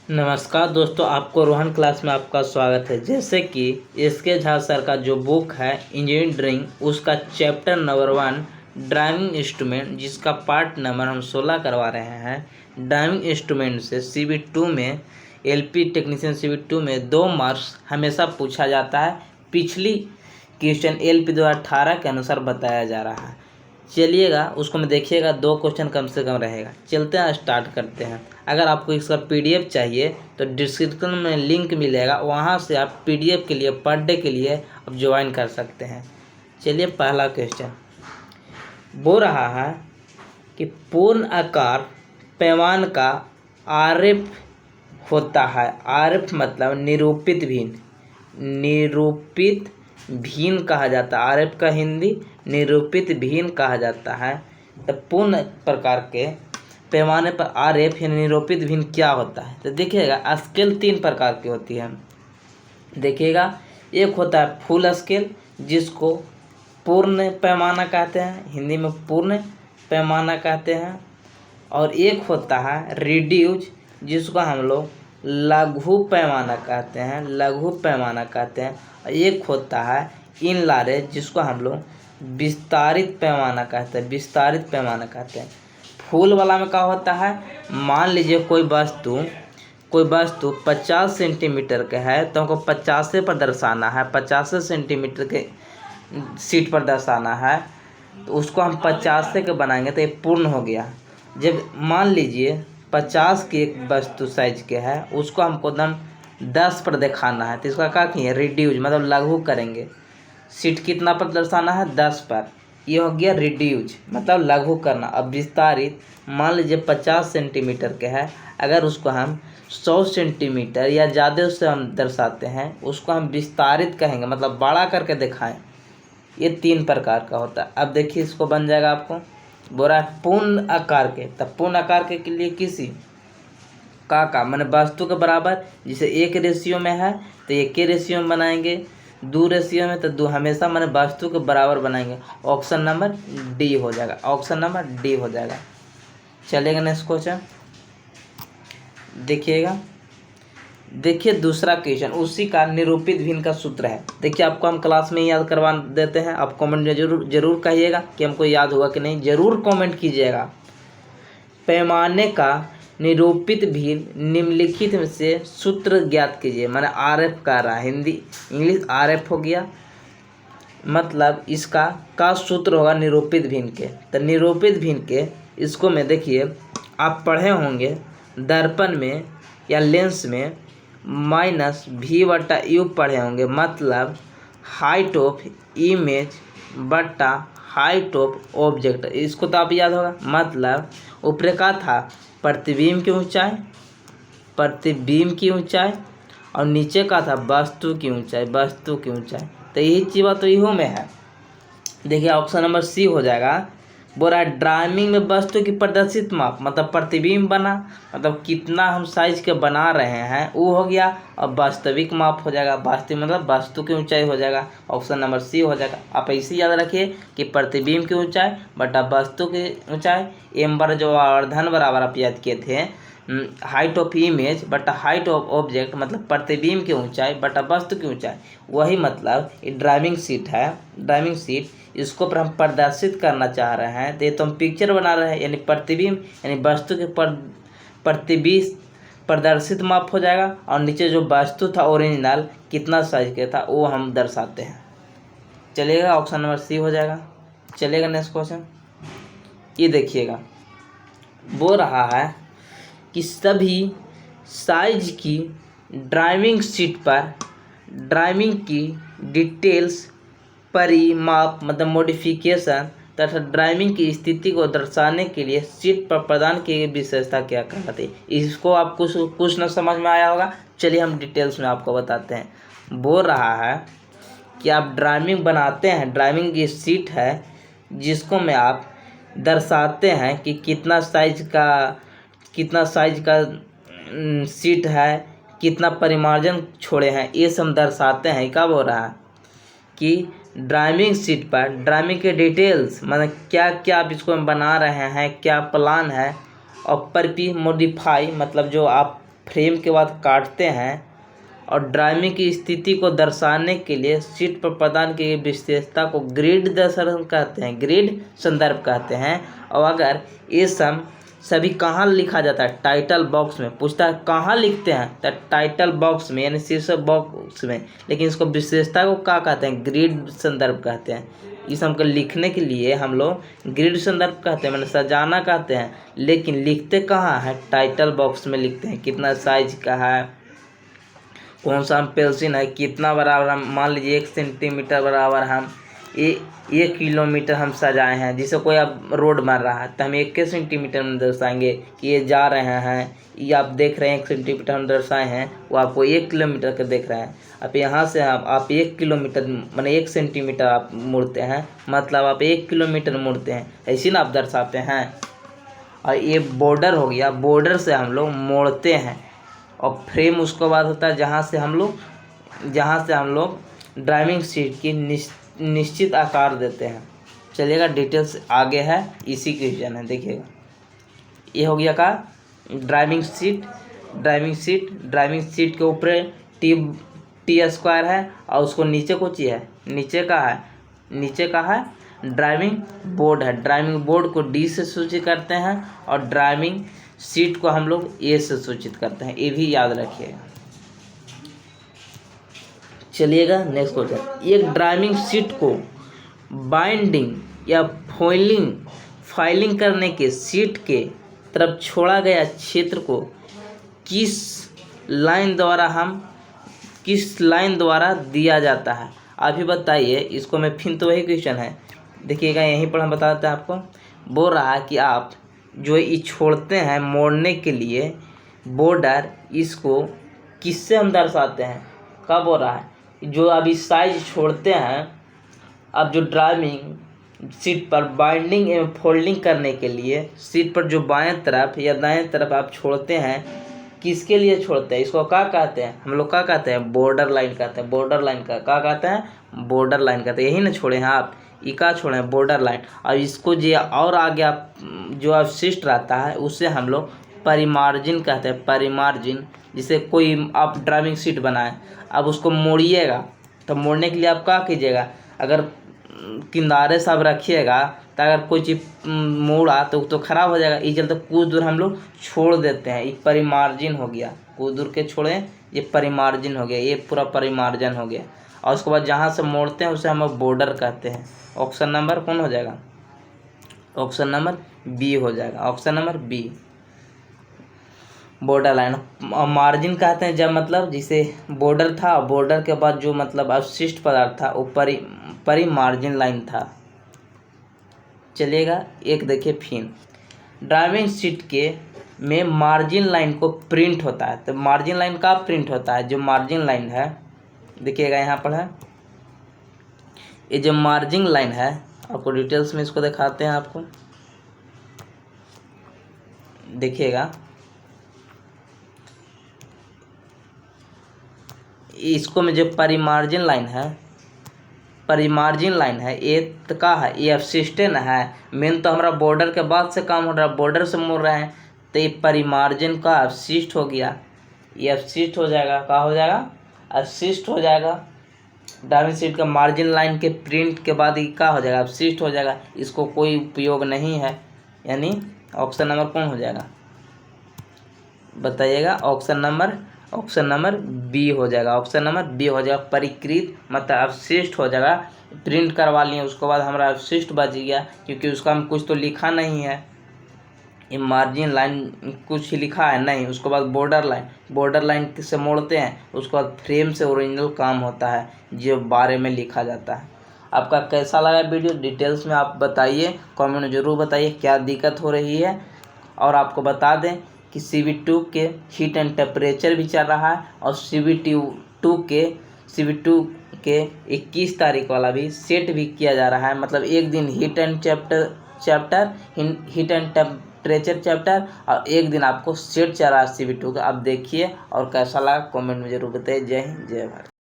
नमस्कार दोस्तों, आपको रोहन क्लास में आपका स्वागत है। जैसे कि एसके झा सर का जो बुक है इंजीनियरिंग, उसका चैप्टर नंबर 1 ड्राइविंग इंस्ट्रूमेंट, जिसका पार्ट नंबर हम 16 करवा रहे हैं। ड्राइविंग इंस्ट्रूमेंट से CB2 में, LP टेक्नीशियन CB2 में 2 मार्क्स हमेशा पूछा जाता है। पिछली क्वेश्चन LP 2018 के अनुसार बताया जा रहा है। चलिएगा उसको में देखिएगा, 2 क्वेश्चन कम से कम रहेगा। चलते हैं, स्टार्ट करते हैं। अगर आपको इसका PDF चाहिए तो डिस्क्रिप्शन में लिंक मिलेगा, वहाँ से आप PDF के लिए पर डे के लिए आप ज्वाइन कर सकते हैं। चलिए, पहला क्वेश्चन बोल रहा है कि पूर्ण आकार पैमान का आरेख होता है। आरेख मतलब निरूपित भिन्न। निरूपित भिन्न कहा जाता है। आरेख का हिंदी निरूपित भिन्न कहा जाता है। तो पूर्ण प्रकार के पैमाने पर आरेख या निरूपित भिन्न क्या होता है? तो देखिएगा, स्केल 3 प्रकार की होती है। देखिएगा, एक होता है फुल स्केल, जिसको पूर्ण पैमाना कहते हैं, हिंदी में पूर्ण पैमाना कहते हैं। और एक होता है रिड्यूस, जिसको हम लोग लघु पैमाना कहते हैं, लघु पैमाना कहते हैं। और एक होता है इनलार्ज, जिसको हम लोग विस्तारित पैमाना कहते हैं, विस्तारित पैमाना कहते हैं। फूल वाला में क्या होता है? मान लीजिए कोई वस्तु 50 सेंटीमीटर का है, तो हमको 50 पर दर्शाना है, 50 सेंटीमीटर के शीट पर दर्शाना है, तो उसको हम 50 के बनाएंगे तो ये पूर्ण हो गया। जब मान लीजिए 50 की एक वस्तु साइज के है, उसको हमको एकदम 10 पर दिखाना है, तो इसका क्या किए? रिड्यूस, मतलब लघु करेंगे। शीट कितना पर दर्शाना है? 10 पर। ये हो गया रिड्यूस, मतलब लघु करना। अब विस्तारित, मान लीजिए 50 सेंटीमीटर के है, अगर उसको हम 100 सेंटीमीटर या ज़्यादा से हम दर्शाते हैं, उसको हम विस्तारित कहेंगे, मतलब बड़ा करके दिखाएं। ये 3 प्रकार का होता है। अब देखिए, इसको बन जाएगा आपको बोरा पूर्ण आकार के। तब पूर्ण आकार के लिए किसी का मैंने वस्तु के बराबर, जिसे 1 रेशियो में है तो 1 रेशियो में बनाएंगे, 2 रेशियो में तो 2, हमेशा मैंने वस्तु के बराबर बनाएंगे। ऑप्शन नंबर डी हो जाएगा, ऑप्शन नंबर डी हो जाएगा। चलेगा नेक्स्ट क्वेश्चन देखिएगा। देखिए दूसरा क्वेश्चन उसी का निरूपित भिन्न का सूत्र है। देखिए, आपको हम क्लास में याद करवा देते हैं, आप कमेंट में जरूर कहिएगा कि हमको याद होगा कि नहीं, जरूर कमेंट कीजिएगा। पैमाने का निरूपित भिन्न निम्नलिखित में से सूत्र ज्ञात कीजिए। मैंने RF कह रहा है, हिंदी इंग्लिश RF हो गया, मतलब इसका का सूत्र होगा निरूपित भिन्न के। तो निरूपित भिन्न के इसको में देखिए, आप पढ़े होंगे दर्पण में या लेंस में -v/u पढ़े होंगे, मतलब हाइट ऑफ इमेज बटा हाइट ऑफ ऑब्जेक्ट। इसको तो आप याद होगा, मतलब ऊपर का था प्रतिबिंब की ऊंचाई, प्रतिबिंब की ऊंचाई, और नीचे का था वस्तु की ऊंचाई, वस्तु की ऊंचाई। तो यही चीज़ तो इहो में है। देखिए, ऑप्शन नंबर सी हो जाएगा। बोला ड्राइंग में वस्तु की प्रदर्शित माप, मतलब प्रतिबिंब बना, मतलब कितना हम साइज के बना रहे हैं वो हो गया। और वास्तविक माप हो जाएगा, वास्तविक मतलब वस्तु की ऊंचाई हो जाएगा। ऑप्शन नंबर सी हो जाएगा। आप ऐसे याद रखिए कि प्रतिबिंब की ऊंचाई बटा वस्तु की ऊंचाई, m बार जो आवर्धन बराबर आप याद किए थे, हाइट ऑफ इमेज बटा हाइट ऑफ ऑब्जेक्ट, मतलब प्रतिबिंब की ऊंचाई बटा वस्तु की ऊंचाई। वही मतलब ये ड्राइविंग सीट है, ड्राइविंग सीट, इसको पर हम प्रदर्शित करना चाह रहे हैं, तो ये तो हम पिक्चर बना रहे हैं, यानी प्रतिबिंब यानी वस्तु के प्रतिबिंब प्रदर्शित माप हो जाएगा। और नीचे जो वस्तु था ओरिजिनल कितना साइज का था वो हम दर्शाते हैं। चलेगा, ऑप्शन नंबर सी हो जाएगा। चलेगा नेक्स्ट क्वेश्चन, ये देखिएगा। बोल रहा है कि सभी साइज की ड्राइविंग सीट पर ड्राइविंग की डिटेल्स परिमाप, मतलब मॉडिफिकेशन तथा ड्राइविंग की स्थिति को दर्शाने के लिए सीट पर प्रदान की गई विशेषता क्या कहलाती है? इसको आप कुछ न समझ में आया होगा। चलिए हम डिटेल्स में आपको बताते हैं। बोल रहा है कि आप ड्राइविंग बनाते हैं, ड्राइविंग की सीट है जिसको में आप दर्शाते हैं कि कितना साइज का सीट है, कितना परिमार्जन छोड़े हैं, ये सब दर्शाते हैं। क्या बोल रहा है कि ड्राइविंग सीट पर ड्राइविंग के डिटेल्स, मतलब क्या क्या आप इसको बना रहे हैं, क्या प्लान है, और पर भी मॉडिफाई, मतलब जो आप फ्रेम के बाद काटते हैं और ड्राइविंग की स्थिति को दर्शाने के लिए सीट पर प्रदान की गई विशेषता को ग्रिड दर्शन कहते हैं, ग्रिड संदर्भ कहते हैं। और अगर ये सभी कहाँ लिखा जाता है, टाइटल बॉक्स में। पूछता है कहाँ लिखते हैं, तो टाइटल बॉक्स में यानी शीर्षक बॉक्स में। लेकिन इसको विशेषता को क्या कहते हैं, ग्रिड संदर्भ कहते हैं। इस हमको लिखने के लिए हम लोग ग्रिड संदर्भ कहते हैं, मैंने सजाना कहते हैं। लेकिन लिखते कहाँ है, टाइटल बॉक्स में लिखते हैं। कितना साइज का है, कौन सा हम पेंसिल है, कितना बराबर हम, मान लीजिए 1 सेंटीमीटर बराबर हम 1 किलोमीटर हम सजाए हैं। जैसे कोई अब रोड बन रहा है तो हम 1 सेंटीमीटर में दर्शाएंगे कि ये जा रहे हैं। ये आप देख रहे हैं 1 सेंटीमीटर हम दर्शाए हैं, वो आपको 1 किलोमीटर का देख रहे हैं। अब यहाँ से आप 1 किलोमीटर माने 1 सेंटीमीटर आप मुड़ते हैं, मतलब आप 1 किलोमीटर मुड़ते हैं, ऐसे ना आप दर्शाते हैं। और ये बॉर्डर हो गया, बॉर्डर से हम लोग मोड़ते हैं। और फ्रेम उसके बाद होता है जहाँ से हम लोग ड्राइविंग सीट की निश्चित आकार देते हैं। चलिएगा डिटेल्स आगे है, इसी क्वेश्चन है, देखिएगा। ये हो गया का ड्राइविंग सीट के ऊपर टी स्क्वायर है और उसको नीचे कुछ है, नीचे का है ड्राइविंग बोर्ड है। ड्राइविंग बोर्ड को डी से सूचित करते हैं और ड्राइविंग सीट को हम लोग ए से सूचित करते हैं, ये भी याद रखिएगा। चलिएगा नेक्स्ट क्वेश्चन। एक ड्राइविंग सीट को बाइंडिंग या फाइलिंग करने के सीट के तरफ छोड़ा गया क्षेत्र को किस लाइन द्वारा दिया जाता है, अभी बताइए। इसको मैं फिर तो वही क्वेश्चन है, देखिएगा यहीं पर हम बताते हैं आपको। बोल रहा है कि आप जो ये छोड़ते हैं मोड़ने के लिए बॉर्डर, इसको किससे हम दर्शाते हैं, कब बोल रहा है जो अभी साइज छोड़ते हैं। अब जो ड्राइविंग सीट पर बाइंडिंग एवं फोल्डिंग करने के लिए सीट पर जो बाएं तरफ या दाएं तरफ आप छोड़ते हैं, किसके लिए छोड़ते हैं, इसको क्या कहते हैं, हम लोग क्या कहते हैं, बॉर्डर लाइन कहते हैं। बॉर्डर लाइन का क्या कहते हैं, बॉर्डर लाइन कहते हैं। यही ना छोड़े हैं आप, ये क्या छोड़े हैं, बॉर्डर लाइन। और इसको जो और आगे आप जो अवशिष्ट रहता है उसे हम लोग परिमार्जिन कहते हैं, परिमार्जिन। जिसे कोई आप ड्राइविंग सीट बनाए, अब उसको मोड़िएगा तो मोड़ने के लिए आप क्या कीजिएगा, अगर किनारे सब रखिएगा तो अगर कोई चीज़ मोड़ा तो खराब हो जाएगा। इस चलते कुछ दूर हम लोग छोड़ देते हैं, ये परिमार्जिन हो गया। कुछ दूर के छोड़े, ये परिमार्जिन हो गया, ये पूरा परिमार्जन हो गया। और उसके बाद जहाँ से मोड़ते हैं उसे हम बॉर्डर कहते हैं। ऑप्शन नंबर कौन हो जाएगा, ऑप्शन नंबर बी हो जाएगा, option number B, border line. Margin कहते हैं जब मतलब जिसे बॉर्डर था, बॉर्डर के बाद जो मतलब अवशिष्ट पदार्थ था वो परिमार्जिन लाइन था। चलिएगा एक देखिए फिर, ड्राइविंग सीट के में मार्जिन लाइन को प्रिंट होता है। तो मार्जिन लाइन का प्रिंट होता है, जो मार्जिन लाइन है देखिएगा यहाँ पर है, ये जो मार्जिन लाइन है आपको डिटेल्स में इसको दिखाते हैं आपको, देखिएगा। इसको में जो परिमार्जिन लाइन है ये तो का है, ये अवशिष्ट न है। मेन तो हमारा बॉर्डर के बाद से काम हो रहा है, बॉर्डर से मोड़ रहे हैं, तो ये परिमार्जिन का अवशिष्ट हो गया। ये अवशिष्ट हो जाएगा, क्या हो जाएगा, अवशिष्ट हो जाएगा। ड्राइविंग सीट का मार्जिन लाइन के प्रिंट के बाद ये क्या हो जाएगा, अवशिष्ट हो जाएगा। इसको कोई उपयोग नहीं है, यानी ऑप्शन नंबर कौन हो जाएगा, बताइएगा। ऑप्शन नंबर बी हो जाएगा, ऑप्शन नंबर बी हो जाएगा। परिकृत मतलब अवशिष्ट हो जाएगा, प्रिंट करवा लिए उसके बाद हमारा अवशिष्ट बच गया, क्योंकि उसका हम कुछ तो लिखा नहीं है। ये मार्जिन लाइन कुछ लिखा है नहीं, उसके बाद बॉर्डर लाइन से मोड़ते हैं, उसके बाद फ्रेम से ओरिजिनल काम होता है जो बारे में लिखा जाता है। आपका कैसा लगा वीडियो डिटेल्स में आप बताइए, कमेंट में ज़रूर बताइए क्या दिक्कत हो रही है। और आपको बता दें कि CV2 के हीट एंड टेम्परेचर भी चल रहा है, और CV2 के 21 तारीख वाला भी सेट भी किया जा रहा है। मतलब एक दिन हीट एंड टेम्परेचर चैप्टर और एक दिन आपको सेट चल रहा है CV2 का। आप देखिए और कैसा लगा कमेंट में ज़रूर बताइए। जय हिंद, जय भारत।